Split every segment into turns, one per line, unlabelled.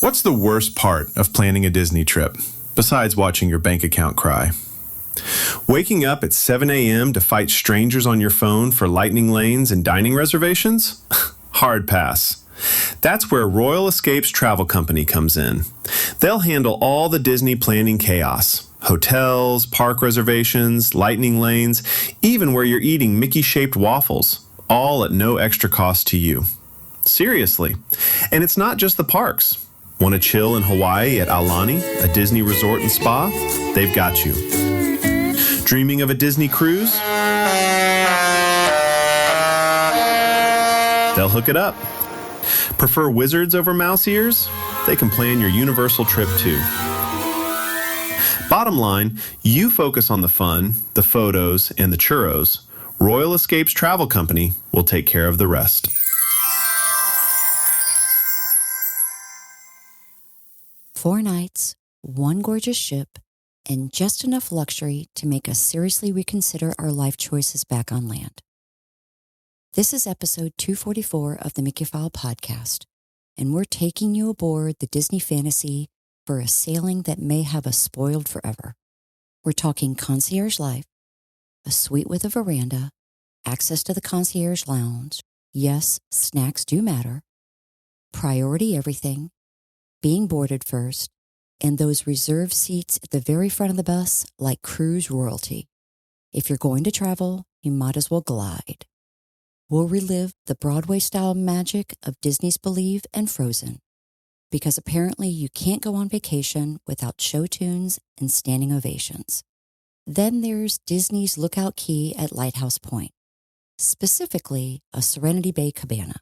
What's the worst part of planning a Disney trip, besides watching your bank account cry? Waking up at 7 a.m. to fight strangers on your phone for lightning lanes and dining reservations? Hard pass. That's where Royal Escapes Travel Company comes in. They'll handle all the Disney planning chaos. Hotels, park reservations, lightning lanes, even where you're eating Mickey-shaped waffles, all at no extra cost to you. Seriously. And it's not just the parks. Want to chill in Hawaii at Aulani, a Disney resort and spa? They've got you. Dreaming of a Disney cruise? They'll hook it up. Prefer wizards over mouse ears? They can plan your Universal trip too. Bottom line, you focus on the fun, the photos, and the churros. Royal Escapes Travel Company will take care of the rest.
Four nights, one gorgeous ship, and just enough luxury to make us seriously reconsider our life choices back on land. This is episode 244 of the Mickeyphile Podcast, and we're taking you aboard the Disney Fantasy for a sailing that may have us spoiled forever. We're talking Concierge Life, a suite with a veranda, access to the Concierge Lounge, yes, snacks do matter, priority everything, being boarded first, and those reserved seats at the very front of the bus like cruise royalty. If you're going to travel, you might as well glide. We'll relive the Broadway-style magic of Disney's Believe and Frozen, because apparently you can't go on vacation without show tunes and standing ovations. Then there's Disney's Lookout Key at Lighthouse Point, specifically a Serenity Bay Cabana.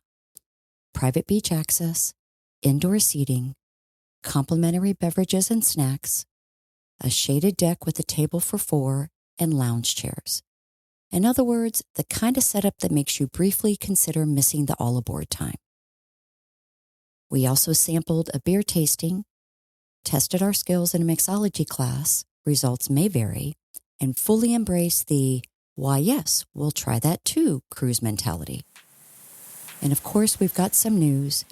Private beach access, indoor seating, complimentary beverages and snacks, a shaded deck with a table for four, and lounge chairs. In other words, the kind of setup that makes you briefly consider missing the all-aboard time. We also sampled a beer tasting, tested our skills in a mixology class, results may vary, and fully embraced the, why yes, we'll try that too, cruise mentality. And of course, we've got some news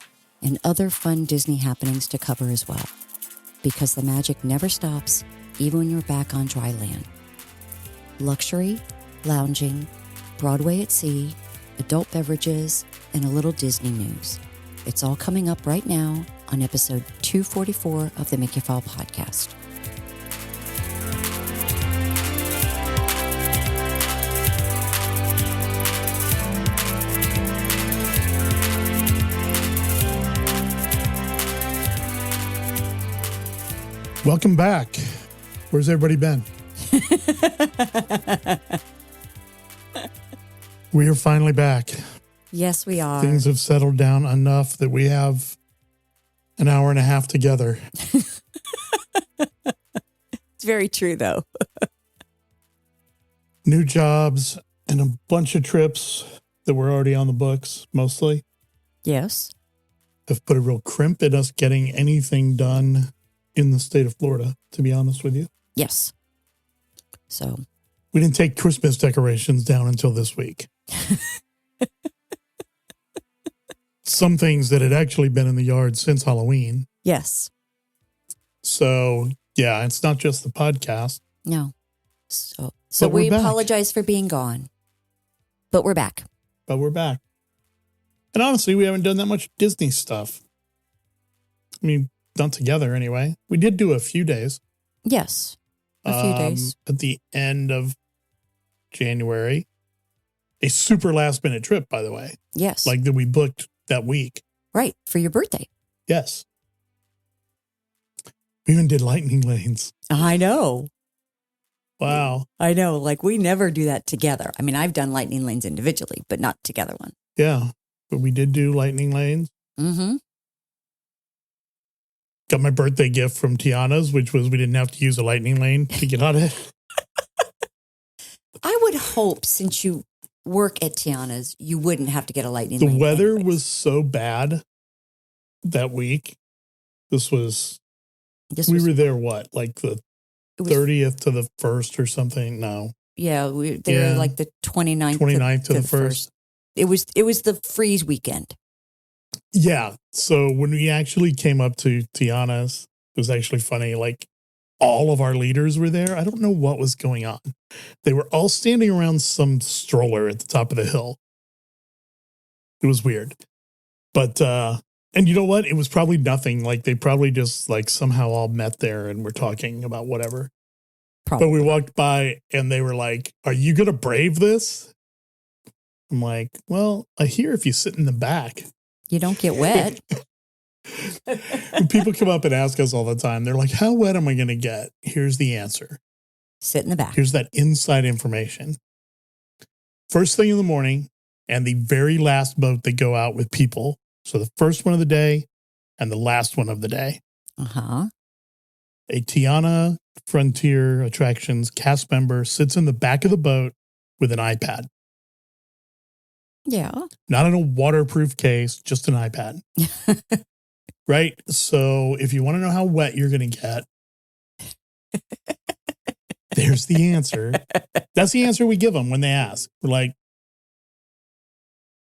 and other fun Disney happenings to cover as well, because the magic never stops, even when you're back on dry land. Luxury, lounging, Broadway at sea, adult beverages, and a little Disney news. It's all coming up right now on episode 244 of the Mickeyphile Podcast.
Welcome back. Where's everybody been? We are finally back.
Yes, we are.
Things have settled down enough that we have an hour and a half together.
It's very true, though.
New jobs and a bunch of trips that were already on the books, mostly,
Yes.
have put a real crimp in us getting anything done in the state of Florida, to be honest with you.
Yes. So.
We didn't take Christmas decorations down until this week. Some things that had actually been in the yard since Halloween.
Yes.
So, yeah, it's not just the podcast.
No. So we apologize for being gone. But we're back.
But we're back. And honestly, we haven't done that much Disney stuff. I mean, not together anyway. We did do a few days.
Yes. A few days.
At the end of January. A super last minute trip, by the way.
Yes.
Like that we booked that week.
Right. For your birthday.
Yes. We even did lightning lanes.
I know.
Wow.
I know. Like we never do that together. I mean, I've done lightning lanes individually, but not together one.
Yeah. But we did do lightning lanes.
Mm-hmm.
Got my birthday gift from Tiana's, which was we didn't have to use a lightning lane to get on it.
I would hope since you work at Tiana's, you wouldn't have to get a lightning lane.
The weather
anyways.
was so bad that week. We were there, what, like the 30th to the 1st or something? No.
Yeah, they were like the 29th.
29th to the 1st.
It was the freeze weekend.
Yeah. So when we actually came up to Tiana's, it was actually funny. Like all of our leaders were there. I don't know what was going on. They were all standing around some stroller at the top of the hill. It was weird. But, and you know what? It was probably nothing. Like they probably just like somehow all met there and were talking about whatever. Probably. But we walked by and they were like, "Are you going to brave this?" I'm like, "Well, I hear if you sit in the back,
you don't get wet."
People come up and ask us all the time. They're like, "How wet am I going to get?" Here's the answer.
Sit in the back.
Here's that inside information. First thing in the morning and the very last boat that go out with people. So the first one of the day and the last one of the day.
Uh-huh.
A Tiana Frontier Attractions cast member sits in the back of the boat with an iPad.
Yeah.
Not in a waterproof case, just an iPad. Right? So if you want to know how wet you're going to get, there's the answer. That's the answer we give them when they ask. We're like,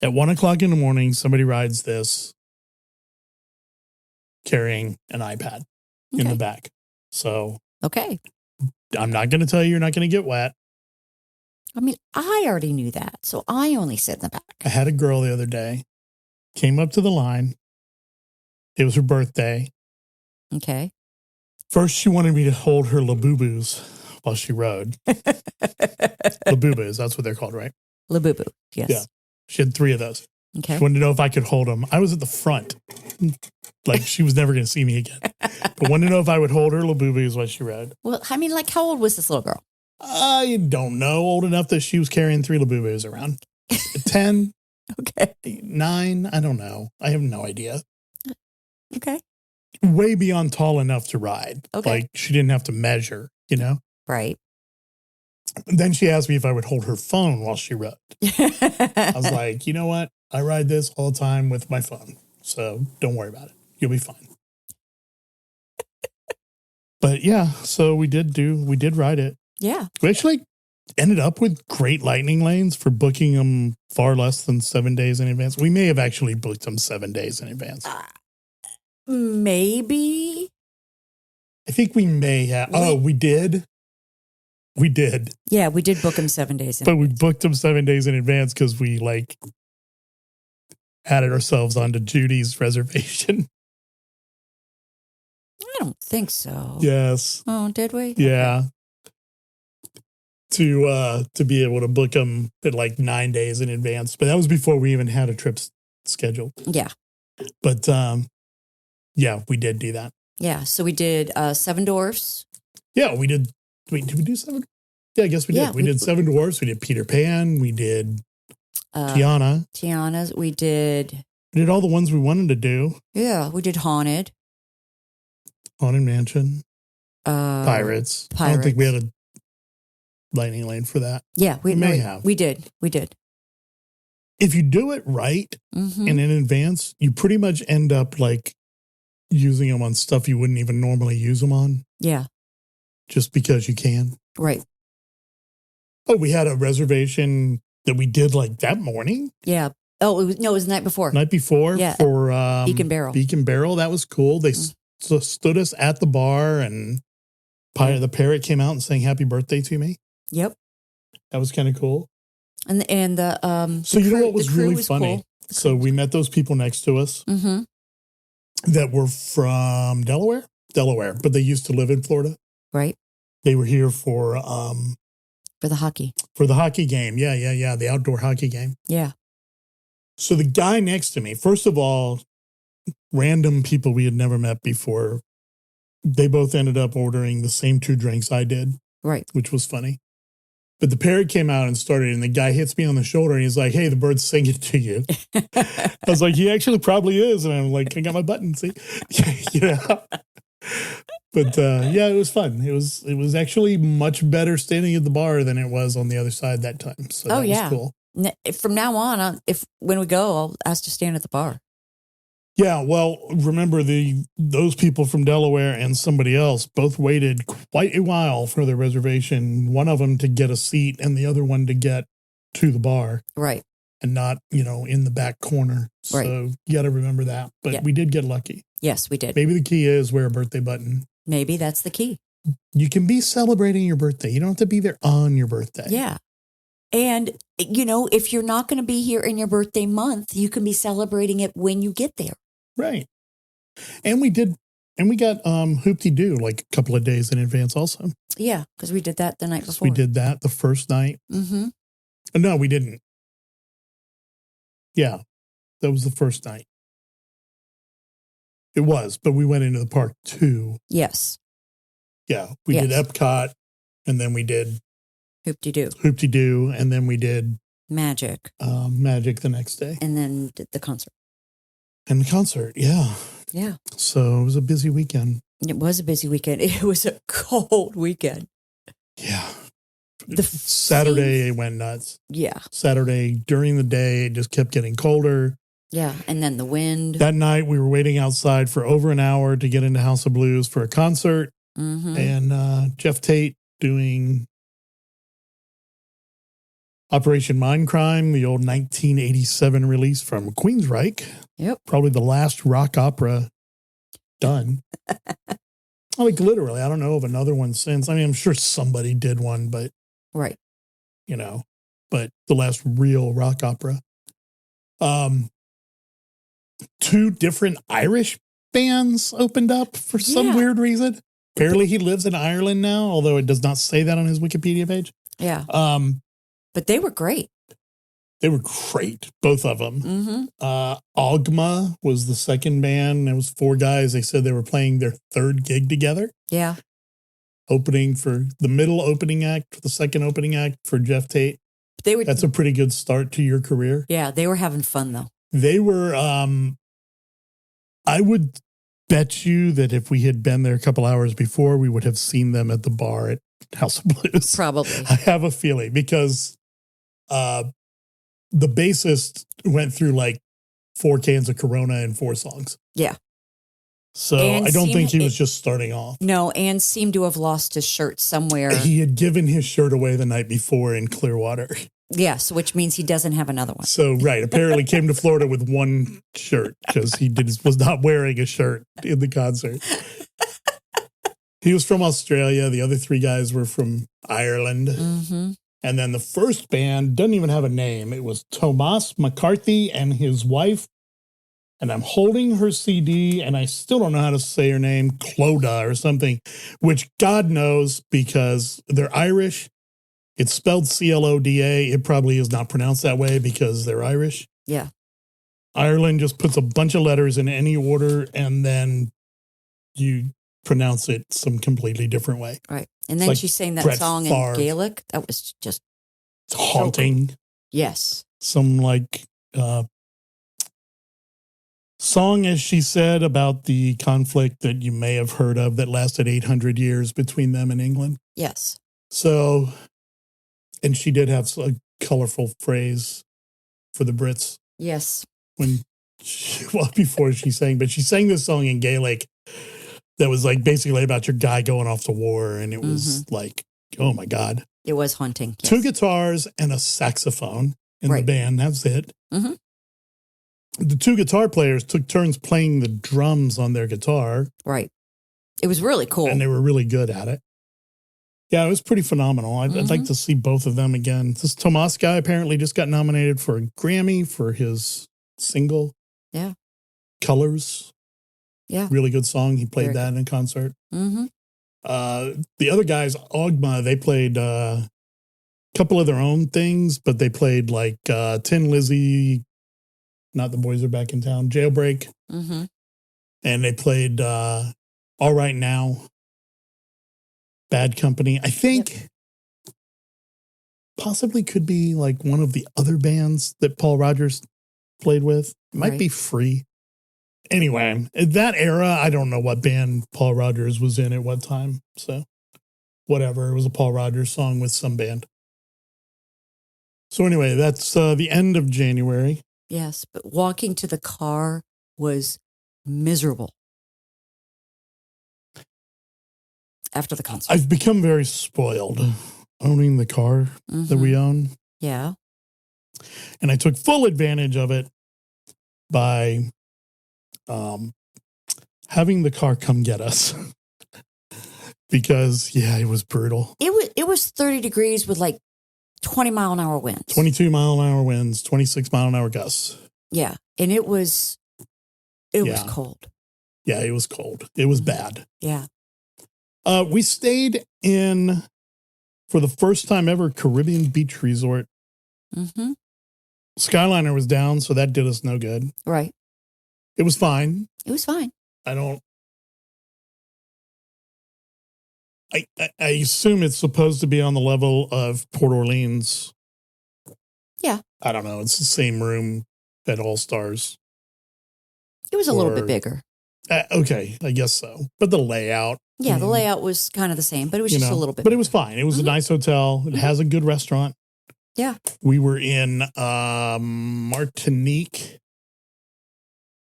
at 1 o'clock in the morning, somebody rides this carrying an iPad in the back. So,
okay.
I'm not going to tell you you're not going to get wet.
I mean, I already knew that, so I only sit in the back.
I had a girl the other day, came up to the line. It was her birthday.
Okay.
First, she wanted me to hold her Labubu's while she rode. Labubu's, that's what they're called, right?
Labubu, yes.
Yeah. She had 3 of those.
Okay.
She wanted to know if I could hold them. I was at the front. Like, she was never going to see me again. But wanted to know if I would hold her Labubu's while she rode.
Well, I mean, like, how old was this little girl?
I don't know. Old enough that she was carrying 3 Labubu's around. 10?
Okay.
9? I don't know. I have no idea.
Okay.
Way beyond tall enough to ride.
Okay.
Like, she didn't have to measure, you know?
Right.
Then she asked me if I would hold her phone while she rode. I was like, you know what? I ride this all the time with my phone. So don't worry about it. You'll be fine. But yeah, so we did ride it.
Yeah.
We actually ended up with great lightning lanes for booking them far less than 7 days in advance. We may have actually booked them 7 days in advance.
Maybe.
I think we may have. Oh, we did? We did.
Yeah, we did book them 7 days in
advance. But
we
booked them 7 days in advance because we like added ourselves onto Judy's reservation.
I don't think so.
Yes.
Oh, did we?
Yeah. Okay. To be able to book them at like 9 days in advance. But that was before we even had a trip scheduled.
Yeah.
But yeah, we did do that.
Yeah. So we did 7 Dwarfs.
Yeah, we did. Wait, did we do 7? Yeah, I guess we did. We did 7 Dwarfs. We did Peter Pan. We did
Tiana's. We did
all the ones we wanted to do.
Yeah, we did Haunted
Mansion. Pirates. I don't think we had a lightning lane for that.
Yeah, we may have. We did.
If you do it right and in advance, you pretty much end up like using them on stuff you wouldn't even normally use them on.
Yeah.
Just because you can.
Right.
Oh, we had a reservation that we did like that morning.
Yeah. Oh, it was the night before.
Night before for
Beacon Barrel.
Beacon Barrel. That was cool. They stood us at the bar and the parrot came out and sang happy birthday to me.
Yep.
That was kind of cool.
And the
So you know what was really funny?
Cool.
So we met those people next to us that were from Delaware, but they used to live in Florida.
Right.
They were here for
the hockey.
For the hockey game. Yeah. The outdoor hockey game.
Yeah.
So the guy next to me, first of all, random people we had never met before, they both ended up ordering the same 2 drinks I did.
Right.
Which was funny. But the parrot came out and started, and the guy hits me on the shoulder, and he's like, "Hey, the bird's singing to you." I was like, "He actually probably is." And I'm like, "I got my button, see?" Yeah. But yeah, it was fun. It was actually much better standing at the bar than it was on the other side that time. So that was cool.
From now on, when we go, I'll ask to stand at the bar.
Yeah, well, remember those people from Delaware and somebody else both waited quite a while for their reservation. One of them to get a seat and the other one to get to the bar.
Right.
and not, in the back corner.
Right.
So you got to remember that. But we did get lucky.
Yes, we did.
Maybe the key is wear a birthday button.
Maybe that's the key.
You can be celebrating your birthday. You don't have to be there on your birthday.
Yeah. And, if you're not going to be here in your birthday month, you can be celebrating it when you get there.
Right. And we got Hoop-de-Doo like a couple of days in advance also.
Yeah, because we did that the night before.
We did that the first night.
Mm-hmm.
No, we didn't. Yeah, that was the first night. It was, but we went into the park too.
Yes.
Yeah, we did Epcot, and then we did Hoop-de-Doo, and then we did
Magic
the next day.
And then did the concert.
And the concert, yeah.
Yeah.
So it was a busy weekend.
It was a busy weekend. It was a cold weekend.
Yeah. Saturday it went nuts.
Yeah.
Saturday during the day, it just kept getting colder.
Yeah. And then the wind.
That night we were waiting outside for over an hour to get into House of Blues for a concert.
Mm-hmm.
And Jeff Tate doing Operation Mindcrime, the old 1987 release from Queensryche.
Yep.
Probably the last rock opera done. Like literally, I don't know of another one since. I mean, I'm sure somebody did one, but
right.
But the last real rock opera. 2 different Irish bands opened up for some weird reason. Apparently he lives in Ireland now, although it does not say that on his Wikipedia page.
Yeah. But they were great.
They were great, both of them.
Mm-hmm.
Ogma was the second band. There was 4 guys. They said they were playing their 3rd gig together.
Yeah.
Opening for the middle opening act, the second opening act for Jeff Tate. That's a pretty good start to your career.
Yeah, they were having fun though.
They were, I would bet you that if we had been there a couple hours before, we would have seen them at the bar at House of Blues.
Probably.
I have a feeling because the bassist went through like 4 cans of Corona in 4 songs.
Yeah.
So I don't think he was just starting off.
No, and seemed to have lost his shirt somewhere.
He had given his shirt away the night before in Clearwater.
Yes, which means he doesn't have another one.
So, right. Apparently came to Florida with 1 shirt because he was not wearing a shirt in the concert. He was from Australia. The other 3 guys were from Ireland.
Mm-hmm.
And then the first band doesn't even have a name. It was Tomas McCarthy and his wife. And I'm holding her CD, and I still don't know how to say her name, Cloda or something, which God knows because they're Irish. It's spelled C-L-O-D-A. It probably is not pronounced that way because they're Irish.
Yeah.
Ireland just puts a bunch of letters in any order, and then you pronounce it some completely different way.
Right. And then she sang that song in Gaelic. That was just
haunting.
So cool. Yes.
Some song, as she said, about the conflict that you may have heard of that lasted 800 years between them and England.
Yes.
So, and she did have a colorful phrase for the Brits.
Yes.
Before she sang, but she sang this song in Gaelic that was like basically about your guy going off to war. And it was like, oh my God.
It was haunting. Yes.
2 guitars and a saxophone in the band. That's it.
Mm-hmm.
The 2 guitar players took turns playing the drums on their guitar.
Right. It was really cool.
And they were really good at it. Yeah, it was pretty phenomenal. I'd like to see both of them again. This Tomas guy apparently just got nominated for a Grammy for his single.
Yeah.
Colors.
Yeah.
Really good song. He played that in a concert.
Mm-hmm.
The other guys, Ogma, they played a couple of their own things, but they played like Tin Lizzy, not The Boys Are Back in Town, Jailbreak.
Mm-hmm.
And they played All Right Now, Bad Company. I think possibly could be like one of the other bands that Paul Rodgers played with. It might be Free. Anyway, at that era, I don't know what band Paul Rodgers was in at what time. So whatever. It was a Paul Rodgers song with some band. So anyway, that's the end of January.
Yes, but walking to the car was miserable after the concert.
I've become very spoiled owning the car that we own.
Yeah.
And I took full advantage of it by having the car come get us. Because, yeah, it was brutal.
It was 30 degrees with like 20-mile-an-hour winds.
22-mile-an-hour winds, 26-mile-an-hour gusts.
Yeah. And it was cold.
Yeah, it was cold. It was bad.
Yeah.
We stayed in, for the first time ever, Caribbean Beach Resort.
Mm-hmm.
Skyliner was down, so that did us no good.
Right.
It was fine.
It was fine.
I assume it's supposed to be on the level of Port Orleans.
Yeah.
I don't know. It's the same room at All Stars.
It was a little bit bigger.
Okay, I guess so. But the layout.
Yeah, the layout was kind of the same, but it was just a little bit.
But it was fine. It was a nice hotel. It has a good restaurant.
Yeah.
We were in Martinique.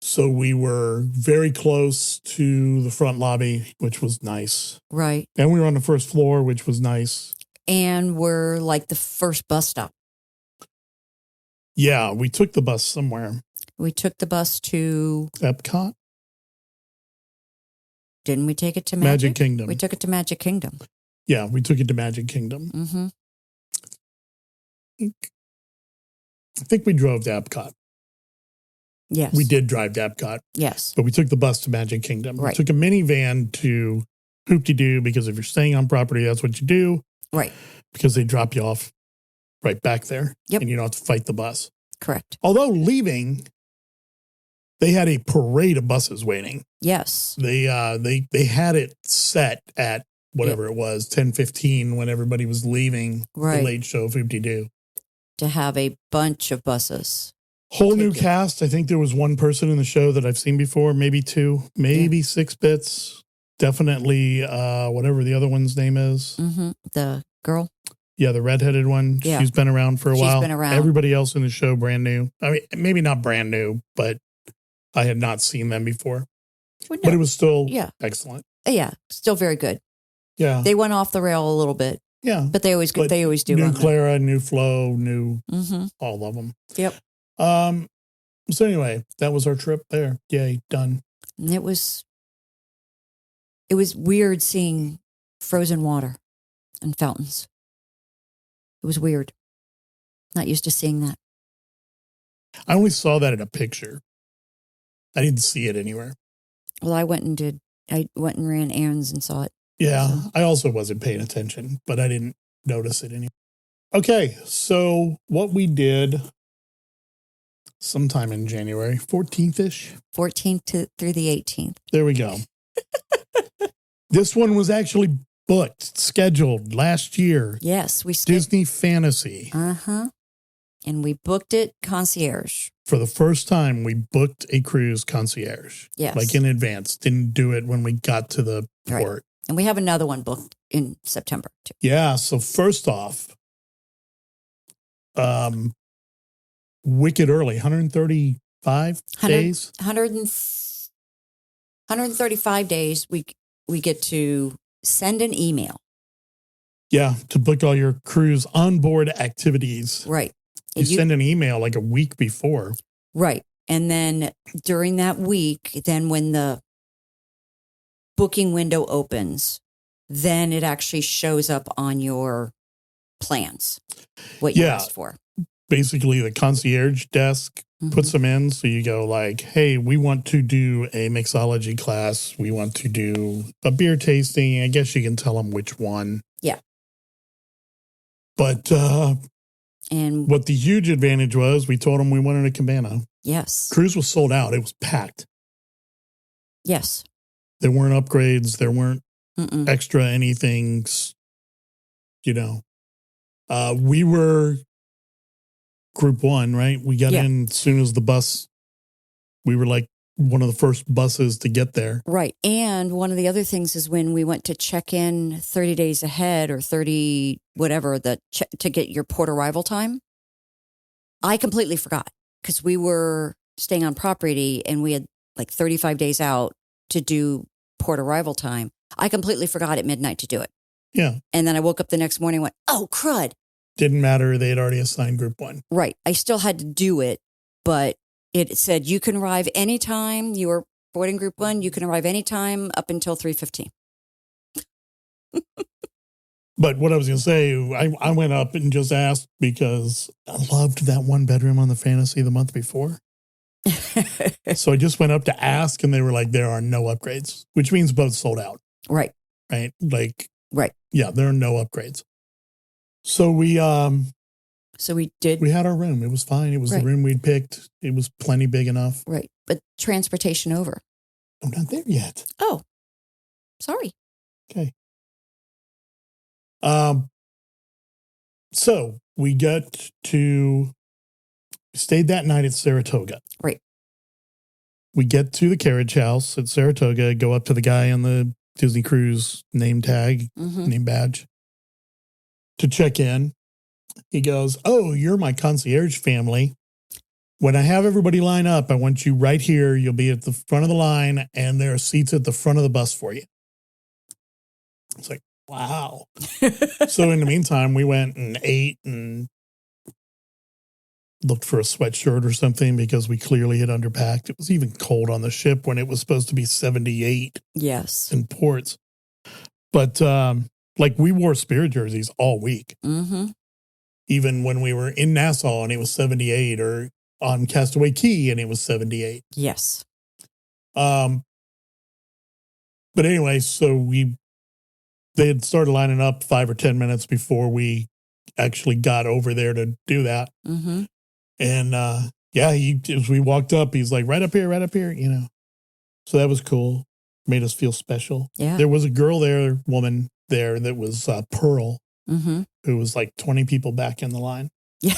So we were very close to the front lobby, which was nice.
Right.
And we were on the first floor, which was nice.
And we're like the first bus stop.
Yeah, we took the bus somewhere.
We took the bus to
Epcot?
Didn't we take it to
Magic Kingdom.
We took it to Magic Kingdom.
Yeah, we took it to Magic Kingdom.
Mm-hmm.
I think we drove to Epcot.
Yes.
We did drive to Epcot.
Yes.
But we took the bus to Magic Kingdom.
Right.
We took a minivan to Hoop-de-Doo because if you're staying on property, that's what you do.
Right.
Because they drop you off right back there.
Yep.
And you don't have to fight the bus.
Correct.
Although leaving, they had a parade of buses waiting.
Yes.
They had it set at whatever it was, 10:15 when everybody was leaving the late show of Hoop-de-Doo.
To have a bunch of buses.
Whole new cast. I think there was one person in the show that I've seen before, maybe two, maybe 6 bits. Definitely whatever the other one's name is.
Mm-hmm. The girl.
Yeah, the redheaded one.
Yeah.
She's been around for a while.
She's been around.
Everybody else in the show brand new. I mean, maybe not brand new, but I had not seen them before.
Well, no.
But it was still excellent.
Yeah, still very good.
Yeah.
They went off the rail a little bit.
Yeah.
But they always do.
New Clara, new Flo, new all of them.
Yep.
So anyway, that was our trip there. Yay, done.
And it was weird seeing frozen water and fountains. It was weird. Not used to seeing that.
I only saw that in a picture. I didn't see it anywhere.
Well, I went and ran errands and saw it.
Yeah,
So.
I also wasn't paying attention, but I didn't notice it anyway. Okay, so what we did sometime in January, 14th-ish.
14th through the 18th.
There we go. This one was actually booked, scheduled last year.
Yes, we
Disney Fantasy.
Uh-huh. And we booked it concierge.
For the first time, we booked a cruise concierge.
Yes.
Like in advance. Didn't do it when we got to the port.
Right. And we have another one booked in September, too.
Yeah, so first off, wicked early, 135 days.
135 days, we get to send an email.
Yeah, to book all your cruise onboard activities.
Right.
You send an email like a week before.
Right. And then during that week, then when the booking window opens, then it actually shows up on your plans, what you asked for.
Basically, the concierge desk puts them in. So you go like, hey, we want to do a mixology class. We want to do a beer tasting. I guess you can tell them which one.
Yeah.
But
and
what the huge advantage was, we told them we wanted a cabana.
Yes.
Cruise was sold out. It was packed.
Yes.
There weren't upgrades. There weren't extra anythings, you know. We were group one, right? We got in as soon as the bus, we were like one of the first buses to get there.
Right. And one of the other things is when we went to check in 30 days ahead or 30, whatever, to get your port arrival time, I completely forgot because we were staying on property and we had like 35 days out to do port arrival time. I completely forgot at midnight to do it.
Yeah.
And then I woke up the next morning and went, oh, crud.
Didn't matter. They had already assigned group 1.
Right. I still had to do it, but it said you can arrive anytime. You were boarding group 1. You can arrive anytime up until 3:15.
But what I was going to say, I went up and just asked because I loved that 1 bedroom on the Fantasy the month before. So I just went up to ask, and they were like, there are no upgrades, which means both sold out.
Right.
Right. Like,
right.
Yeah, there are no upgrades. So we
did.
We had our room. It was fine. It was the room we'd picked. It was plenty big enough.
Right. But transportation over.
I'm not there yet.
Oh, sorry.
Okay. So we stayed that night at Saratoga.
Right.
We get to the carriage house at Saratoga, go up to the guy on the Disney Cruise name tag, name badge to check in. He goes, "Oh, you're my concierge family. When I have everybody line up, I want you right here. You'll be at the front of the line, and there are seats at the front of the bus for you." It's like, wow. So in the meantime, we went and ate and looked for a sweatshirt or something because we clearly had underpacked. It was even cold on the ship when it was supposed to be 78.
Yes.
In ports. But like we wore Spirit jerseys all week.
Mm-hmm.
Even when we were in Nassau and it was 78, or on Castaway Cay and it was 78.
Yes.
But anyway, so they had started lining up 5 or 10 minutes before we actually got over there to do that.
Mm-hmm.
And as we walked up, he's like, right up here, you know. So that was cool. Made us feel special.
Yeah.
There was a woman there that was Pearl, who was like 20 people back in the line.
Yeah.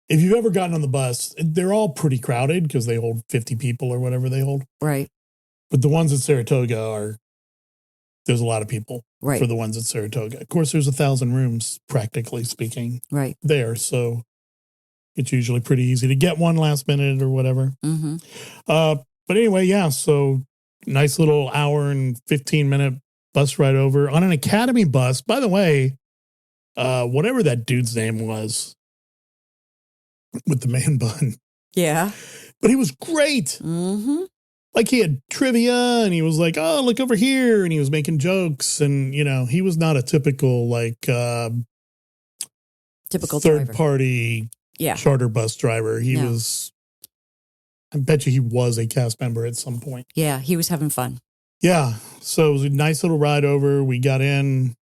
If you've ever gotten on the bus, they're all pretty crowded because they hold 50 people or whatever they hold.
Right.
But the ones at Saratoga there's a lot of people
for
the ones at Saratoga. Of course, there's 1,000 rooms, practically speaking, there. So it's usually pretty easy to get one last minute or whatever.
Mm-hmm.
But anyway, yeah, so nice little hour and 15-minute bus ride over on an Academy bus. By the way, whatever that dude's name was with the man bun.
Yeah.
But he was great.
Mm-hmm.
Like he had trivia and he was like, oh, look over here. And he was making jokes. And, you know, he was not a typical third party charter bus driver. He was, I bet you he was a cast member at some point.
Yeah, he was having fun. Yeah.
So it was a nice little ride over. We got in,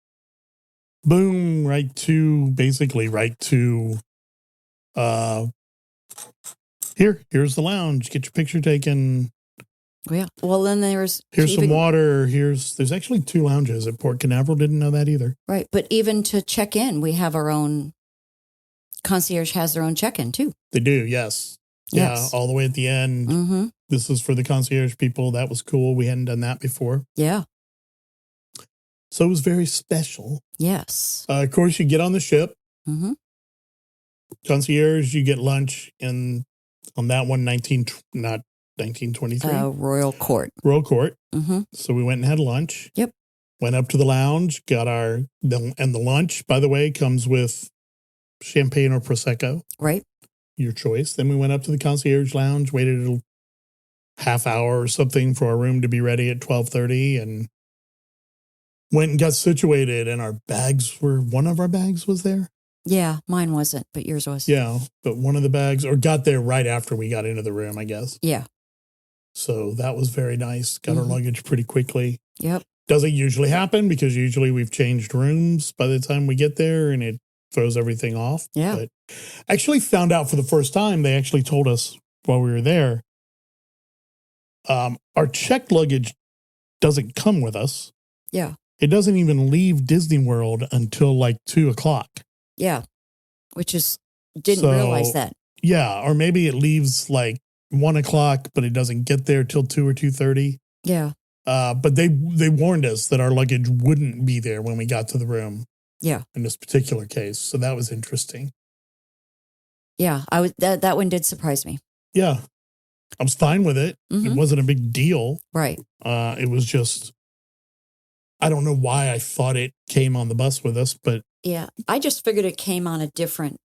boom, right to, here's the lounge. Get your picture taken.
Yeah. Well, then
here's some water. There's actually 2 lounges at Port Canaveral. Didn't know that either.
Right. But even to check in, we have our own, concierge has their own check-in too. They
do. Yes. Yeah. All the way at the end.
Mm-hmm.
This is for the concierge people. That was cool. We hadn't done that before.
Yeah.
So it was very special.
Yes.
Of course, you get on the ship.
Mm-hmm.
Concierge, you get lunch on that one, 1923.
Royal Court.
Royal Court.
Mm-hmm.
So we went and had lunch.
Yep.
Went up to the lounge, got and the lunch, by the way, comes with champagne or Prosecco.
Right.
Your choice. Then we went up to the Concierge Lounge, waited a half hour or something for our room to be ready at 12:30 and went and got situated. And one of our bags was there.
Yeah, mine wasn't, but yours was.
Yeah, but one of the bags, got there right after we got into the room, I guess.
Yeah.
So that was very nice. Got our luggage pretty quickly.
Yep.
Doesn't usually happen because usually we've changed rooms by the time we get there and it throws everything off.
Yeah.
But I actually found out for the first time, they actually told us while we were there, our checked luggage doesn't come with us.
Yeah.
It doesn't even leave Disney World until 2:00.
Yeah. Which is, didn't realize that.
Yeah. Or maybe it leaves 1:00, but it doesn't get there till 2 or 2:30.
Yeah.
But they warned us that our luggage wouldn't be there when we got to the room.
Yeah.
In this particular case. So that was interesting.
Yeah. That one did surprise me.
Yeah. I was fine with it. Mm-hmm. It wasn't a big deal.
Right.
It was just, I don't know why I thought it came on the bus with us, but
Yeah. I just figured it came on a different,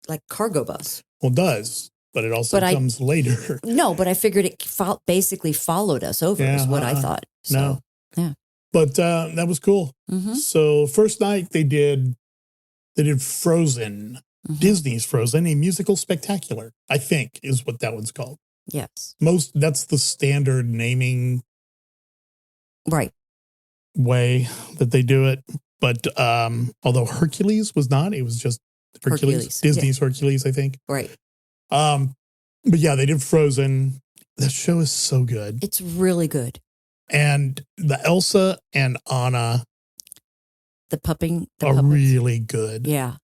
like, cargo bus.
Well, it does, but it also comes later.
No, but I figured it basically followed us over is what I thought. So,
no.
Yeah.
But that was cool.
Mm-hmm.
So first night they did Frozen, Disney's Frozen, a musical spectacular, I think is what that one's called.
Yes.
That's the standard naming way that they do it. But although Hercules was not, it was just Hercules. Disney's Hercules, I think.
Right.
But yeah, they did Frozen. That show is so good.
It's really good.
And the Elsa and Anna
are puppets.
Really good.
Yeah.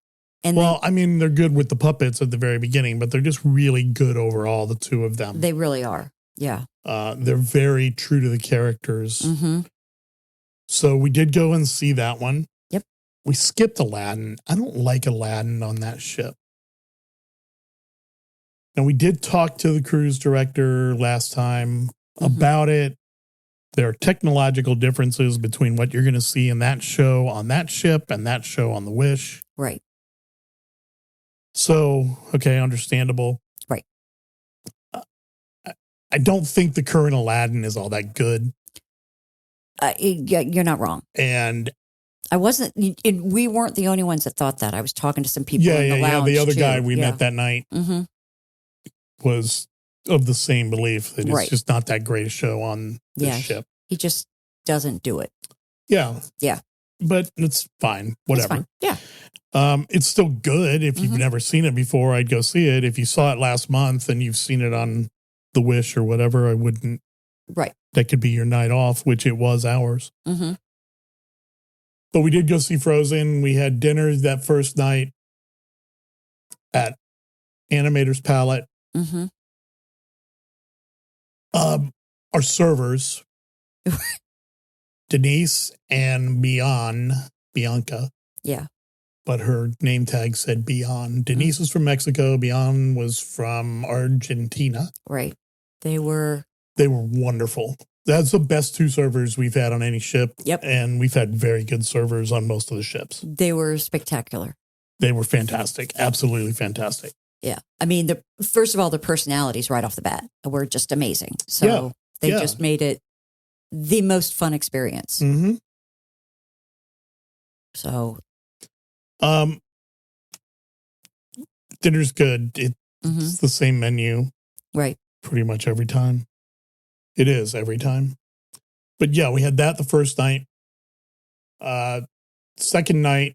And
they're good with the puppets at the very beginning, but they're just really good overall, the two of them.
They really are. Yeah.
They're very true to the characters.
Mm-hmm.
So we did go and see that one.
Yep.
We skipped Aladdin. I don't like Aladdin on that ship. And we did talk to the cruise director last time about it. There are technological differences between what you're going to see in that show on that ship and that show on the Wish.
Right.
So, okay, understandable.
Right.
I don't think the current Aladdin is all that good.
You're not wrong.
And
I wasn't, we weren't the only ones that thought that. I was talking to some people in the lounge.
The other
too.
guy we met that night was of the same belief that it's just not that great a show on this ship.
He just doesn't do it.
Yeah.
Yeah.
But it's fine. Whatever.
It's fine. Yeah.
It's still good. If you've never seen it before, I'd go see it. If you saw it last month and you've seen it on the Wish or whatever, I wouldn't.
Right.
That could be your night off, which it was ours.
Mm-hmm.
But we did go see Frozen. We had dinner that first night at Animator's Palette.
Mm-hmm.
Our servers, Denise and Bianca.
Yeah.
But her name tag said Bian. Denise was from Mexico. Bian was from Argentina.
Right. They were
wonderful. That's the best two servers we've had on any ship.
Yep.
And we've had very good servers on most of the ships.
They were spectacular.
They were fantastic. Absolutely fantastic.
Yeah. I mean, first of all, the personalities right off the bat were just amazing. So they just made it the most fun experience.
Mm-hmm.
So.
Dinner's good. It's the same menu.
Right.
Pretty much every time. It is every time. But yeah, we had that the first night. Second night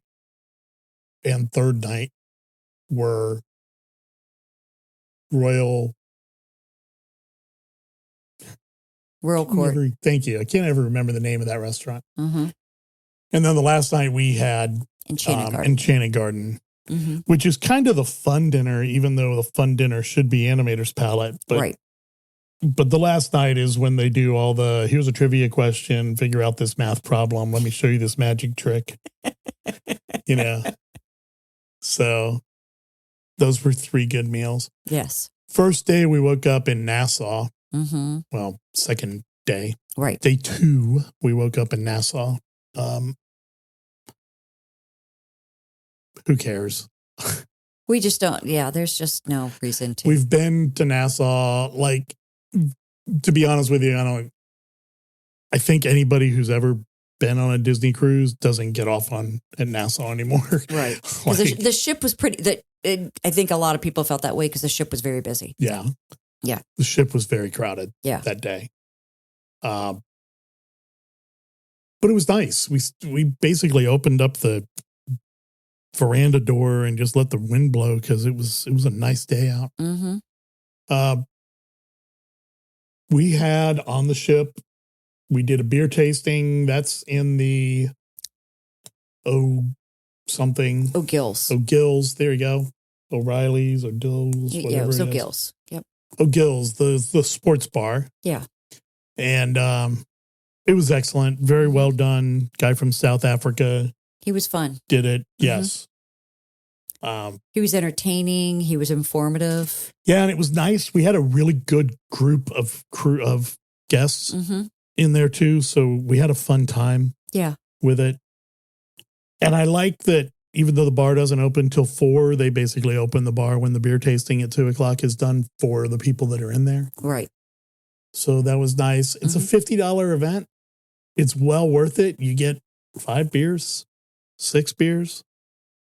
and third night were Royal
Court.
Thank you. I can't ever remember the name of that restaurant.
Mm-hmm.
And then the last night we had Enchanted Garden, which is kind of the fun dinner, even though the fun dinner should be Animator's Palette. But,
right.
But the last night is when they do all here's a trivia question, figure out this math problem, let me show you this magic trick. So those were 3 good meals.
Yes.
First day we woke up in Nassau.
Mm-hmm.
Well, second day.
Right.
Day 2, we woke up in Nassau. Who cares?
We just don't. Yeah, there's just no reason to.
We've been to Nassau. Like, to be honest with you, I think anybody who's ever been on a Disney cruise doesn't get off at Nassau anymore.
Right. The ship was pretty. I think a lot of people felt that way because the ship was very busy.
Yeah.
Yeah.
The ship was very crowded.
Yeah.
That day. But it was nice. We basically opened up the veranda door and just let the wind blow because it was a nice day out.
Mm-hmm.
We had on the ship, we did a beer tasting. That's in the
O'Gills.
O'Gills. There you go. O'Reilly's, O'Dill's, whatever.
Yeah, it was O'Gills. Yep.
O'Gills, the sports bar.
Yeah.
And it was excellent. Very well done. Guy from South Africa.
He was fun.
Did it. Yes.
He was entertaining. He was informative.
Yeah, and it was nice. We had a really good group of guests in there too. So we had a fun time.
Yeah.
With it. And I like that, even though the bar doesn't open till 4, they basically open the bar when the beer tasting at 2:00 is done for the people that are in there.
Right.
So that was nice. It's a $50 event. It's well worth it. You get 5 beers, 6 beers,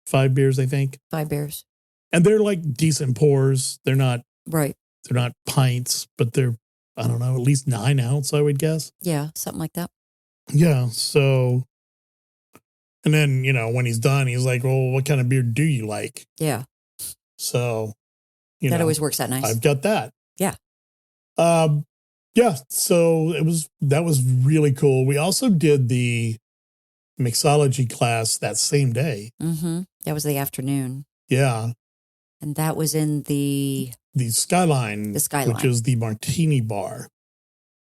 5 beers, I think.
5 beers.
And they're like decent pours. They're not
Right.
They're not pints, but they're, I don't know, at least 9 ounce, I would guess.
Yeah, something like that.
Yeah. So, and then, when he's done, he's like, well, what kind of beer do you like?
Yeah.
So,
that always works out nice.
I've got that.
Yeah.
Yeah. So that was really cool. We also did the mixology class that same day.
Mm-hmm. That was the afternoon.
Yeah.
And that was in the
Skyline. Which is the martini bar.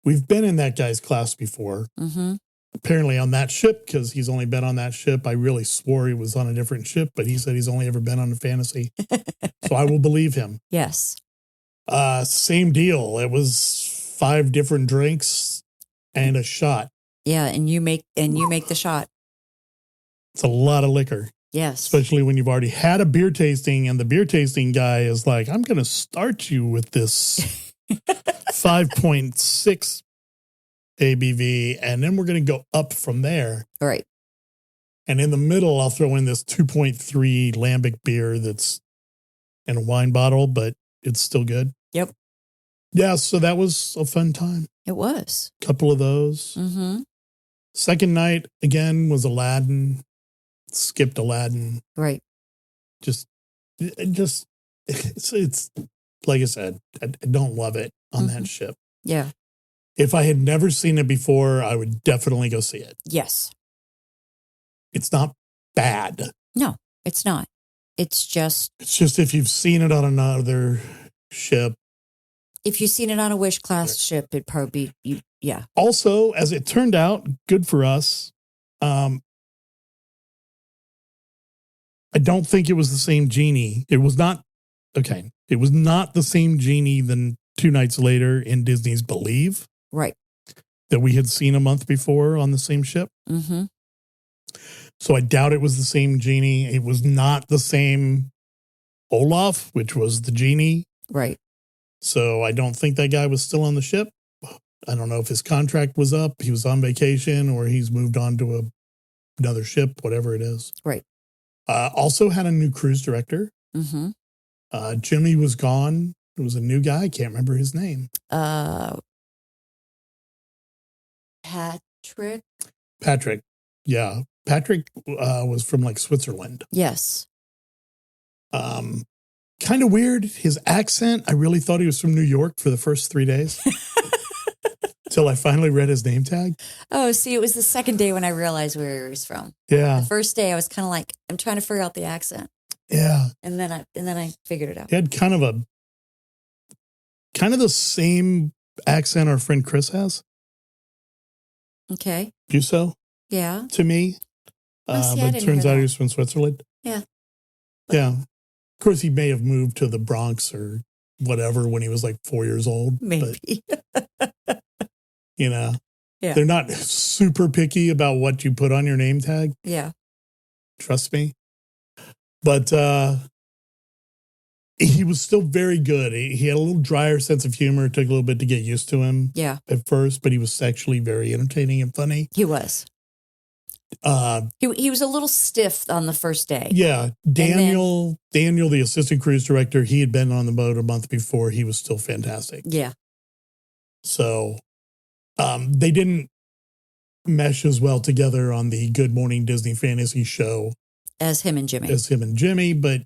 We've been in that guy's class before.
Mm-hmm.
Apparently on that ship, because he's only been on that ship. I really swore he was on a different ship, but he said he's only ever been on a Fantasy. So I will believe him.
Yes.
Same deal. It was 5 different drinks and a shot.
Yeah, and you make the shot.
It's a lot of liquor.
Yes.
Especially when you've already had a beer tasting and the beer tasting guy is like, I'm going to start you with this 5.6 ABV, and then we're going to go up from there.
Right.
And in the middle, I'll throw in this 2.3 lambic beer that's in a wine bottle, but it's still good.
Yep.
Yeah, so that was a fun time.
It was.
Couple of those. Mm-hmm. Second night, again, was Aladdin. Skipped Aladdin.
Right.
Just it's like I said, I don't love it on that ship.
Yeah.
If I had never seen it before, I would definitely go see it.
Yes.
It's not bad.
No, it's not. It's just
if you've seen it on another ship.
If you've seen it on a Wish class ship, it'd probably be, yeah.
Also, as it turned out, good for us. I don't think it was the same genie. It was not. Okay. It was not the same genie than 2 nights later in Disney's Believe.
Right.
That we had seen a month before on the same ship.
Mm-hmm.
So I doubt it was the same genie. It was not the same Olaf, which was the genie.
Right.
So I don't think that guy was still on the ship. I don't know if his contract was up, he was on vacation, or he's moved on to another ship, whatever it is.
Right.
Also had a new cruise director.
Mm-hmm.
Jimmy was gone. It was a new guy. I can't remember his name. Patrick. Yeah. Patrick was from like Switzerland.
Yes.
Kind of weird. His accent, I really thought he was from New York for the first 3 days. Till I finally read his name tag.
Oh, see, it was the second day when I realized where he was from.
Yeah.
The first day I was kind of like, I'm trying to figure out the accent.
Yeah.
And then I figured it out.
He had kind of the same accent our friend Chris has.
Okay.
Buso.
Yeah.
To me.
See,
but it turns out he was from Switzerland.
Yeah.
Yeah. Of course, he may have moved to the Bronx or whatever when he was like 4 years old.
Maybe.
But, yeah.
They're
not super picky about what you put on your name tag.
Yeah.
Trust me. But he was still very good. He had a little drier sense of humor. It took a little bit to get used to him.
Yeah.
At first, but he was actually very entertaining and funny.
He was. He was a little stiff on the first day.
Yeah. Daniel, the assistant cruise director, he had been on the boat a month before. He was still fantastic.
Yeah.
So they didn't mesh as well together on the Good Morning Disney Fantasy show.
As him and Jimmy.
But,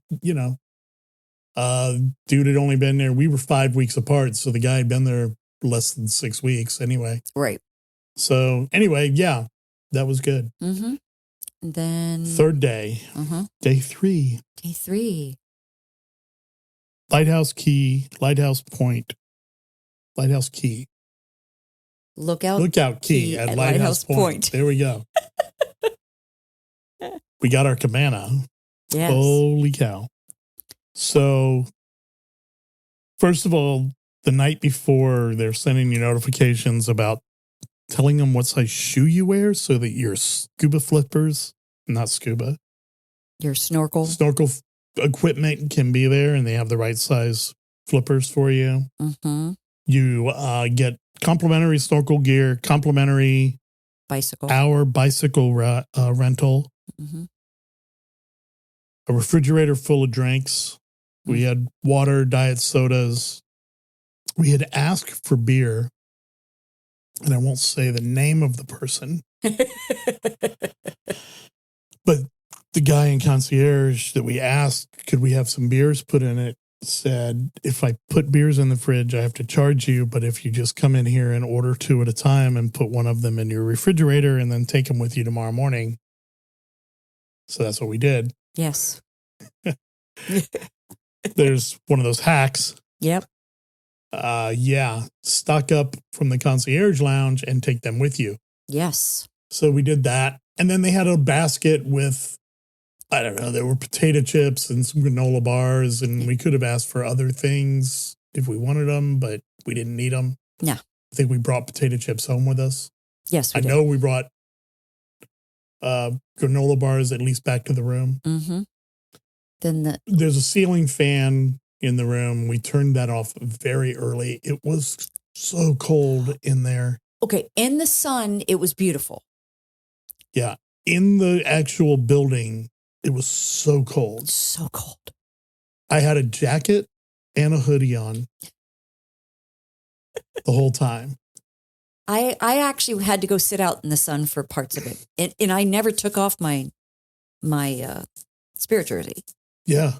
dude had only been there. We were 5 weeks apart. So the guy had been there less than 6 weeks anyway.
Right.
So anyway, yeah, that was good.
Mm-hmm. And then.
Third day.
Mm-hmm.
Day 3.
Day 3.
Lighthouse Point. Lighthouse Key.
Lookout
Key at Lighthouse Point. There we go. We got our cabana.
Yes.
Holy cow. So, first of all, the night before, they're sending you notifications about telling them what size shoe you wear so that your scuba flippers, not scuba,
Your snorkel.
Snorkel equipment can be there, and they have the right size flippers for you.
Mm-hmm.
You get complimentary snorkel gear, complimentary
bicycle
rental,
mm-hmm.
a refrigerator full of drinks. Mm-hmm. We had water, diet sodas. We had asked for beer, and I won't say the name of the person, but the guy in concierge that we asked, could we have some beers put in it, said, if I put beers in the fridge, I have to charge you. But if you just come in here and order 2 at a time and put one of them in your refrigerator and then take them with you tomorrow morning. So that's what we did.
Yes.
There's one of those hacks.
Yep.
Stock up from the Concierge Lounge and take them with you.
Yes.
So we did that. And then they had a basket with, I don't know, there were potato chips and some granola bars, and we could have asked for other things if we wanted them, but we didn't need them.
No.
I think we brought potato chips home with us.
Yes, we did.
know we brought granola bars at least back to the room.
Mm-hmm. Then
there's a ceiling fan in the room. We turned that off very early. It was so cold in there.
Okay, in the sun, it was beautiful.
Yeah, in the actual building, it was so cold.
So cold.
I had a jacket and a hoodie on the whole time.
I actually had to go sit out in the sun for parts of it. And I never took off my spirit jersey.
Yeah.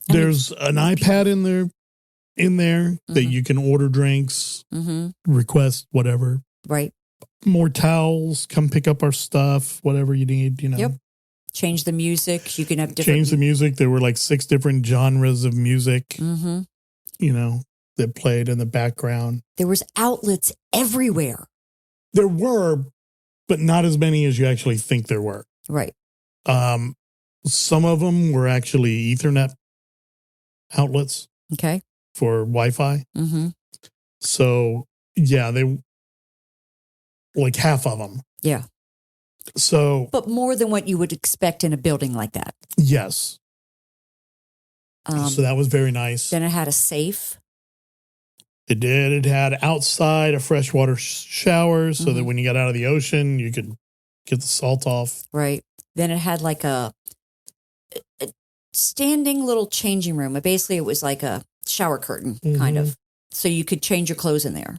There's an iPad in there mm-hmm. that you can order drinks, mm-hmm. request whatever.
Right.
More towels, come pick up our stuff, whatever you need,
Yep. Change the music. You can have different.
Change the music. There were like 6 different genres of music,
mm-hmm.
That played in the background.
There was outlets everywhere.
There were, but not as many as you actually think there were.
Right.
Some of them were actually Ethernet outlets.
Okay.
For Wi-Fi.
Mm-hmm.
So, yeah, they like half of them.
Yeah.
So,
but more than what you would expect in a building like that.
Yes. So that was very nice.
Then it had a safe.
It did. It had outside a freshwater shower so mm-hmm. that when you got out of the ocean, you could get the salt off.
Right. Then it had like a standing little changing room. Basically, it was like a shower curtain, mm-hmm. kind of. So you could change your clothes in there.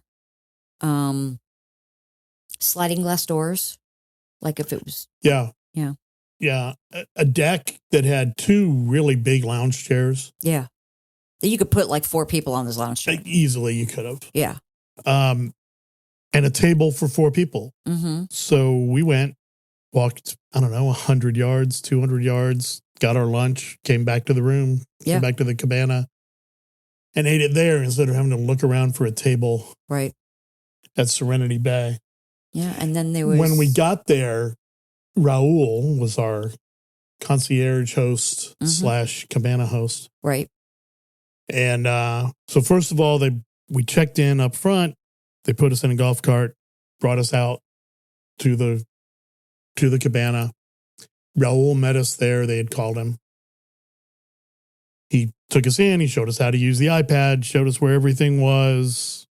Sliding glass doors. Like if it was.
Yeah.
Yeah.
Yeah. A deck that had 2 really big lounge chairs.
Yeah. You could put like 4 people on this lounge chair.
Easily you could have.
Yeah.
And a table for 4 people.
Mm-hmm.
So we went, walked, 100 yards, 200 yards, got our lunch, came back to the room, came back to the cabana, and ate it there instead of having to look around for a table.
Right.
At Serenity Bay.
Yeah, and then there was...
When we got there, Raul was our concierge host mm-hmm. / cabana host.
Right.
And so first of all, we checked in up front. They put us in a golf cart, brought us out to the cabana. Raul met us there. They had called him. He took us in. He showed us how to use the iPad, showed us where everything was,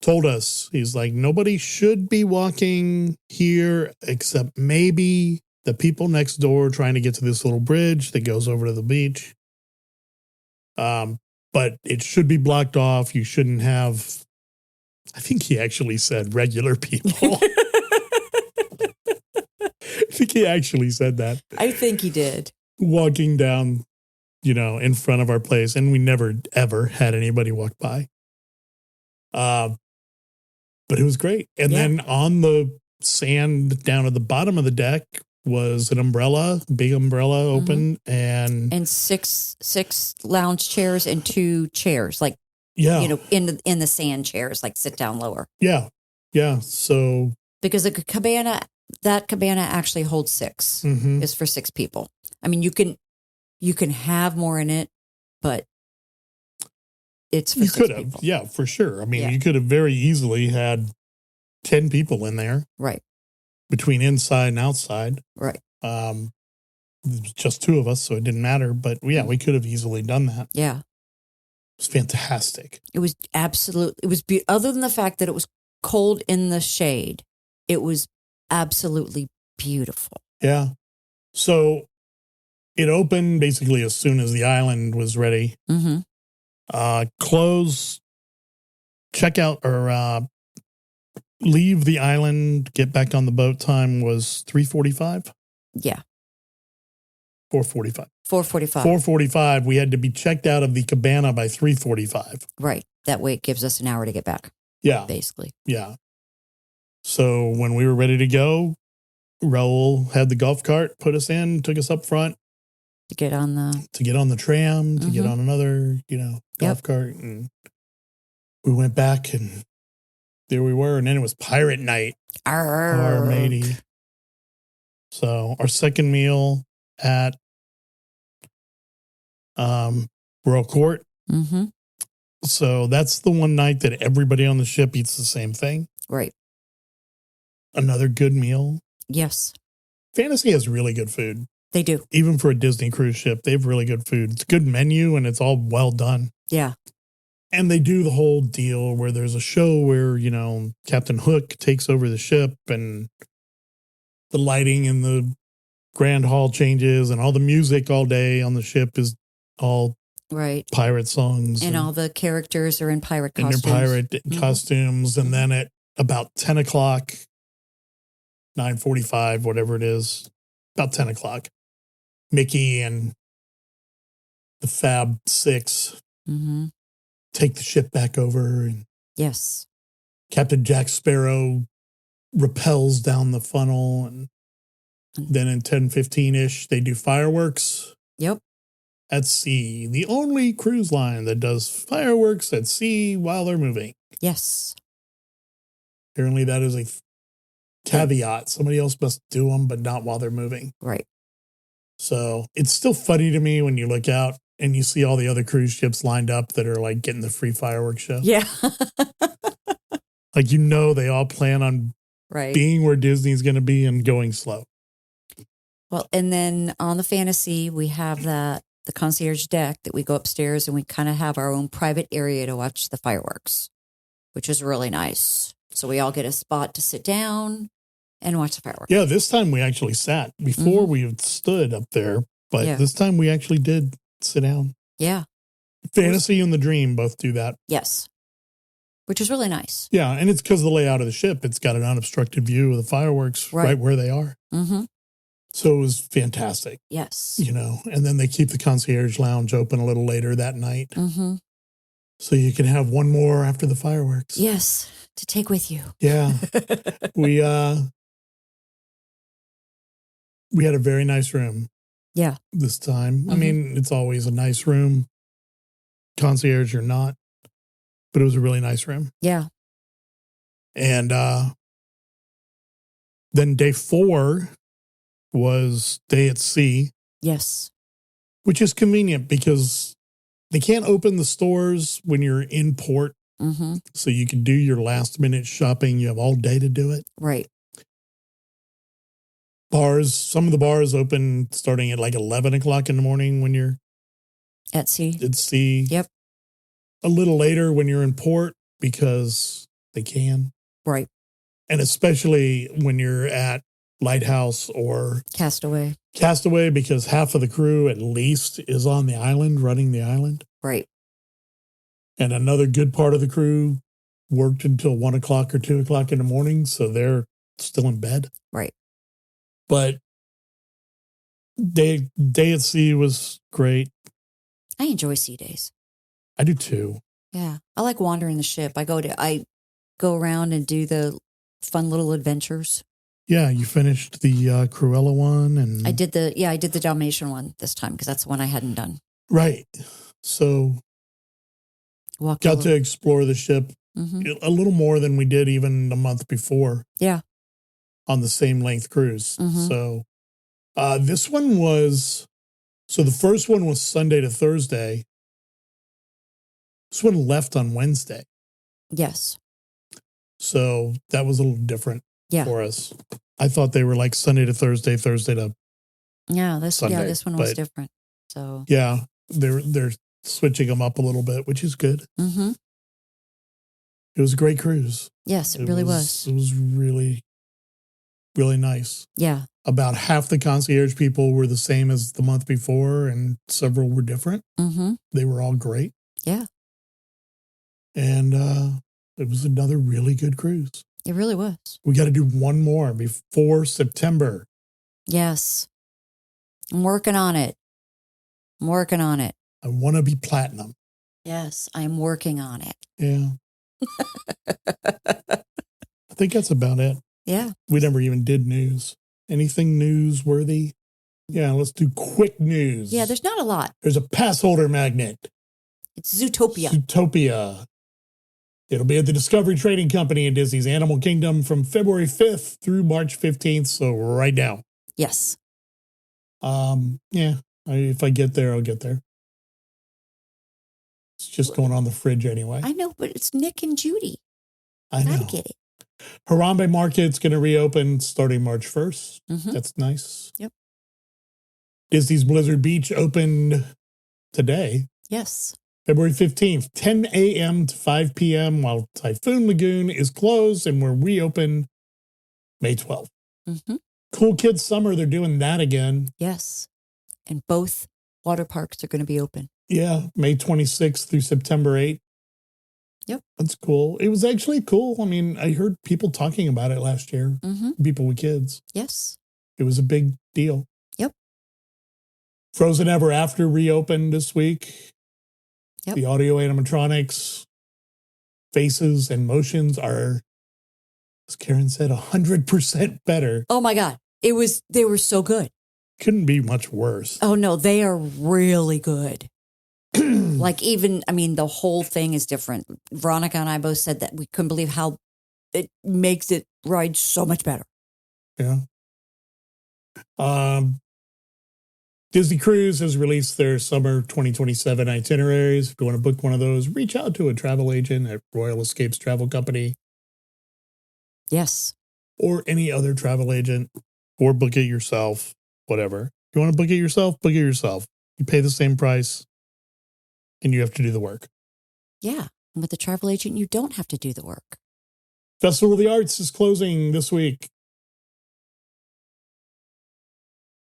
told us, he's like, nobody should be walking here except maybe the people next door trying to get to this little bridge that goes over to the beach. But it should be blocked off. You shouldn't have, I think he actually said regular people. I think he actually said that.
I think he did.
Walking down, in front of our place. And we never, ever had anybody walk by. But it was great. And then on the sand down at the bottom of the deck was an umbrella, big umbrella open, mm-hmm. and
six lounge chairs and 2 chairs, like in the sand chairs, like sit down lower.
Yeah. So
because that cabana actually holds 6.
Mm-hmm.
Is for 6 people. I mean, you can have more in it, but it's for 6 people.
Yeah, for sure. I mean, you could have very easily had 10 people in there.
Right.
Between inside and outside.
Right.
It was just two of us, so it didn't matter. But yeah, we could have easily done that.
Yeah.
It was fantastic.
It was other than the fact that it was cold in the shade, it was absolutely beautiful.
Yeah. So it opened basically as soon as the island was ready.
Mm-hmm.
Close, check out, or leave the island, get back on the boat time was 3:45?
Yeah.
4:45.
4:45.
4:45. We had to be checked out of the cabana by 3:45.
Right. That way it gives us an hour to get back.
Yeah.
Basically.
Yeah. So when we were ready to go, Raul had the golf cart, put us in, took us up front.
To get on the
tram, to get on another, golf cart. And we went back and there we were. And then it was pirate night. Our matey. So our second meal at Royal Court.
Mm-hmm.
So that's the one night that everybody on the ship eats the same thing.
Right.
Another good meal.
Yes.
Fantasy has really good food.
They do.
Even for a Disney cruise ship, they have really good food. It's a good menu and it's all well done.
Yeah.
And they do the whole deal where there's a show where, Captain Hook takes over the ship and the lighting in the Grand Hall changes and all the music all day on the ship is all
right
pirate songs.
And all the characters are in pirate costumes.
In their pirate costumes. And then at about 10 o'clock, 9:45, whatever it is, about 10 o'clock, Mickey and the Fab Six take the ship back over. And
yes.
Captain Jack Sparrow rappels down the funnel. And then in 10:15-ish, they do fireworks.
Yep.
At sea. The only cruise line that does fireworks at sea while they're moving.
Yes.
Apparently that is a caveat. Somebody else must do them, but not while they're moving.
Right.
So it's still funny to me when you look out and you see all the other cruise ships lined up that are like getting the free fireworks show.
Yeah.
Like, they all plan on being where Disney's going to be and going slow.
Well, and then on the Fantasy, we have the concierge deck that we go upstairs and we kind of have our own private area to watch the fireworks, which is really nice. So we all get a spot to sit down and watch the fireworks.
Yeah, this time we actually sat. Before we had stood up there, but this time we actually did sit down.
Yeah.
Fantasy and the Dream both do that.
Yes. Which is really nice.
Yeah, and it's because of the layout of the ship. It's got an unobstructed view of the fireworks right where they are.
Mm-hmm.
So it was fantastic.
Yes.
And then they keep the Concierge Lounge open a little later that night.
Mm-hmm.
So you can have one more after the fireworks.
Yes, to take with you.
Yeah. We had a very nice room.
Yeah.
This time. I mean, it's always a nice room. Concierge or not. But it was a really nice room.
Yeah.
And then day 4 was day at sea.
Yes.
Which is convenient because they can't open the stores when you're in port.
Mm-hmm.
So you can do your last minute shopping. You have all day to do it.
Right.
Bars, some of the bars open starting at like 11 o'clock in the morning when you're
at sea.
At sea.
Yep.
A little later when you're in port because they can.
Right.
And especially when you're at Lighthouse or
Castaway
because half of the crew at least is on the island, running the island.
Right.
And another good part of the crew worked until 1 o'clock or 2 o'clock in the morning. So they're still in bed.
Right.
But day at sea was great.
I enjoy sea days.
I do too.
Yeah. I like wandering the ship. I go around and do the fun little adventures.
Yeah, you finished the Cruella one, and
I did the Dalmatian one this time because that's the one I hadn't done.
Right. So got to explore the ship a little more than we did even a month before.
Yeah.
On the same length cruise. So this one was, the first one was Sunday to Thursday. This one left on Wednesday.
Yes.
So that was a little different for us. I thought they were like Sunday to Thursday, Thursday to
Yeah, this
Sunday,
one was
but
different. So
yeah, they're switching them up a little bit, which is good.
mm-hmm.
It was a great cruise.
Yes, it really was.
It was really, really nice.
Yeah.
About half the concierge people were the same as the month before, and several were different.
Mm-hmm.
They were all great.
Yeah.
And it was another really good cruise.
It really was.
We got to do one more before September.
Yes. I'm working on it. I
want to be platinum.
Yes, I'm working on it.
Yeah. I think that's about it.
Yeah.
We never even did news. Anything newsworthy? Yeah, let's do quick news.
Yeah, there's not a lot.
There's a pass holder magnet.
It's Zootopia.
Zootopia. It'll be at the Discovery Trading Company in Disney's Animal Kingdom from February 5th through March 15th. So right now.
Yes.
Yeah. If I get there, I'll get there. It's just going on the fridge anyway.
I know, but it's Nick and Judy.
I know.
I get it.
Harambe Market's going to reopen starting March 1st.
Mm-hmm.
That's nice.
Yep.
Disney's Blizzard Beach opened today.
Yes.
February 15th, 10 a.m. to 5 p.m., while Typhoon Lagoon is closed and we're reopen May 12th.
Mm-hmm.
Cool Kids Summer, they're doing that again.
Yes. And both water parks are going to be open.
Yeah, May 26th through September 8th.
Yep.
That's cool. It was actually cool. I mean, I heard people talking about it last year, people with kids.
Yes.
It was a big deal.
Yep.
Frozen Ever After reopened this week.
Yep.
The audio animatronics, faces, and motions are, as Karen said, 100% better.
Oh my God. They were so good.
Couldn't be much worse.
Oh no, they are really good. Like the whole thing is different. Veronica and I both said that we couldn't believe how it makes it ride so much better.
Yeah. Disney Cruise has released their summer 2027 itineraries. If you want to book one of those, reach out to a travel agent at Royal Escapes Travel Company.
Yes.
Or any other travel agent, or book it yourself, whatever. If you want to book it yourself, book it yourself. You pay the same price and you have to do the work.
Yeah. And with the travel agent, you don't have to do the work.
Festival of the Arts is closing this week.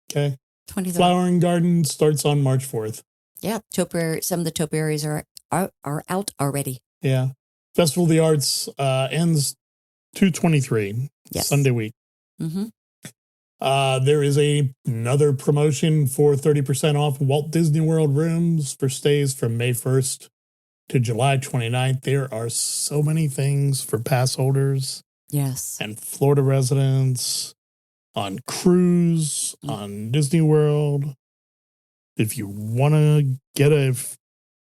Okay.
23rd.
Flowering Garden starts on March 4th.
Yeah. Some of the topiaries are out already.
Yeah. Festival of the Arts ends 2/23.
Yes.
Sunday week.
Mm-hmm.
There is another promotion for 30% off Walt Disney World rooms for stays from May 1st to July 29th. There are so many things for pass holders.
Yes.
And Florida residents on cruise, on Disney World. If you want to get a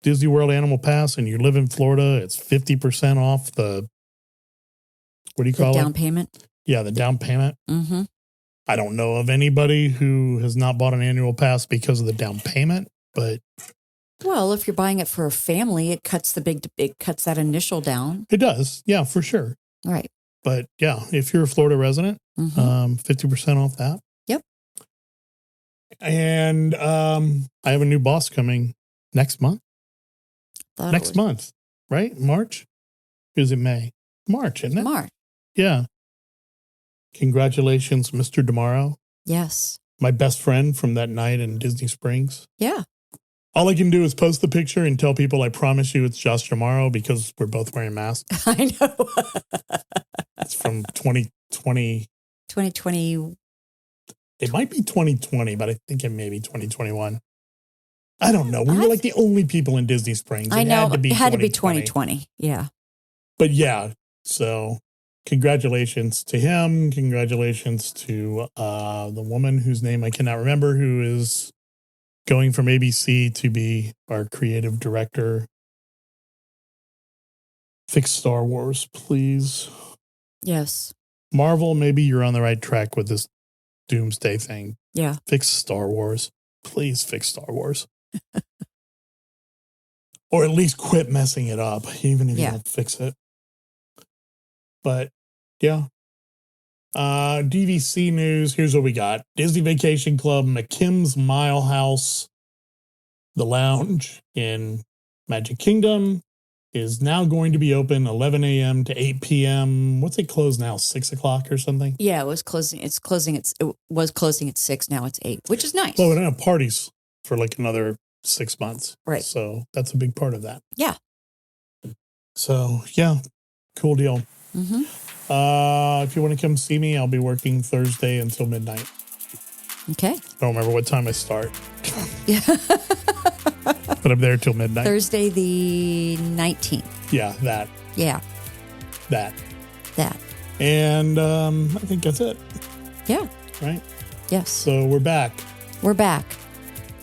Disney World Animal Pass and you live in Florida, it's 50% off the, what do you call it?
Down payment.
Yeah, the down payment.
Mm-hmm.
I don't know of anybody who has not bought an annual pass because of the down payment, but.
Well, if you're buying it for a family, it cuts that initial down.
It does. Yeah, for sure.
Right.
But yeah, if you're a Florida resident, 50% off that.
Yep.
And I have a new boss coming next month. Next month, right? March? Or is it May? March, isn't it?
March.
Yeah. Congratulations, Mr. Demaro.
Yes.
My best friend from that night in Disney Springs.
Yeah.
All I can do is post the picture and tell people I promise you it's Josh Demaro because we're both wearing masks.
I know.
It's from 2020.
2020.
It might be 2020, but I think it may be 2021. I don't know. We were like the only people in Disney Springs.
I know.
It
had to be 2020. Yeah.
But yeah, so congratulations to him. Congratulations to the woman whose name I cannot remember, who is going from ABC to be our creative director. Fix Star Wars, please.
Yes.
Marvel, maybe you're on the right track with this doomsday thing.
Yeah.
Fix Star Wars. Please fix Star Wars. Or at least quit messing it up, even if you don't fix it. But yeah. DVC news. Here's what we got. Disney Vacation Club, McKim's Mile House, the lounge in Magic Kingdom is now going to be open 11 a.m. to 8 p.m. What's it close now? 6 o'clock or something?
Yeah, it was closing. It was closing at 6. Now it's 8, which is nice.
Well, we don't have parties for like another 6 months.
Right.
So that's a big part of that.
Yeah.
So, yeah, cool deal.
Mm-hmm.
If you want to come see me, I'll be working Thursday until midnight.
Okay.
I don't remember what time I start.
Yeah.
But I'm there till midnight.
Thursday the 19th.
Yeah, that.
Yeah.
That.
And
I think that's it.
Yeah.
Right?
Yes.
So we're back.
We're back.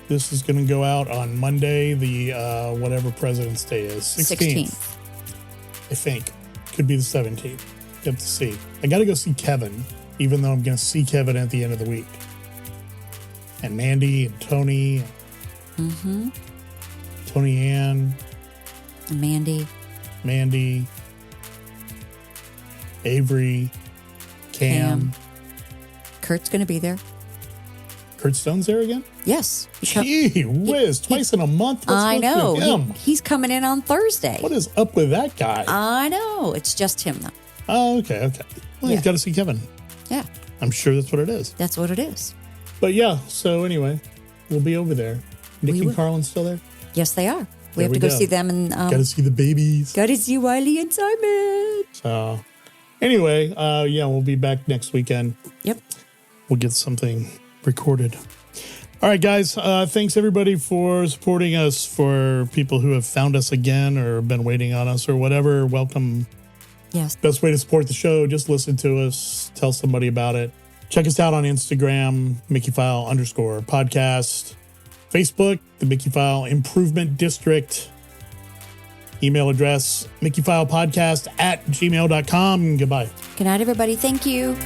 This is going to go out on Monday, the whatever President's Day is. 16th. I think. Could be the 17th. You have to see. I got to go see Kevin, even though I'm going to see Kevin at the end of the week. And Mandy and Tony.
Mm-hmm.
Tony Ann.
Mandy.
Avery. Cam.
Kurt's going to be there.
Kurt Stone's there again?
Yes.
Gee whiz, twice in a month? What's
I know.
with him?
He's coming in on Thursday.
What is up with that guy?
I know. It's just him, though.
Oh, okay. Well, you've got to see Kevin.
Yeah.
I'm sure that's what it is.
That's what it is.
But yeah, so anyway, we'll be over there. Nick and Carlin still there?
Yes, they are. We have to go see them. And
got to see the babies.
Got to see Wiley and Simon.
So anyway, we'll be back next weekend.
Yep.
We'll get something recorded. All right, guys. Thanks, everybody, for supporting us. For people who have found us again or been waiting on us or whatever, welcome.
Yes.
Best way to support the show, just listen to us. Tell somebody about it. Check us out on Instagram, Mickeyphile_podcast. Facebook, the Mickeyphile Improvement District. Email address, MickeyPhilePodcast@gmail.com. Goodbye.
Good night, everybody. Thank you.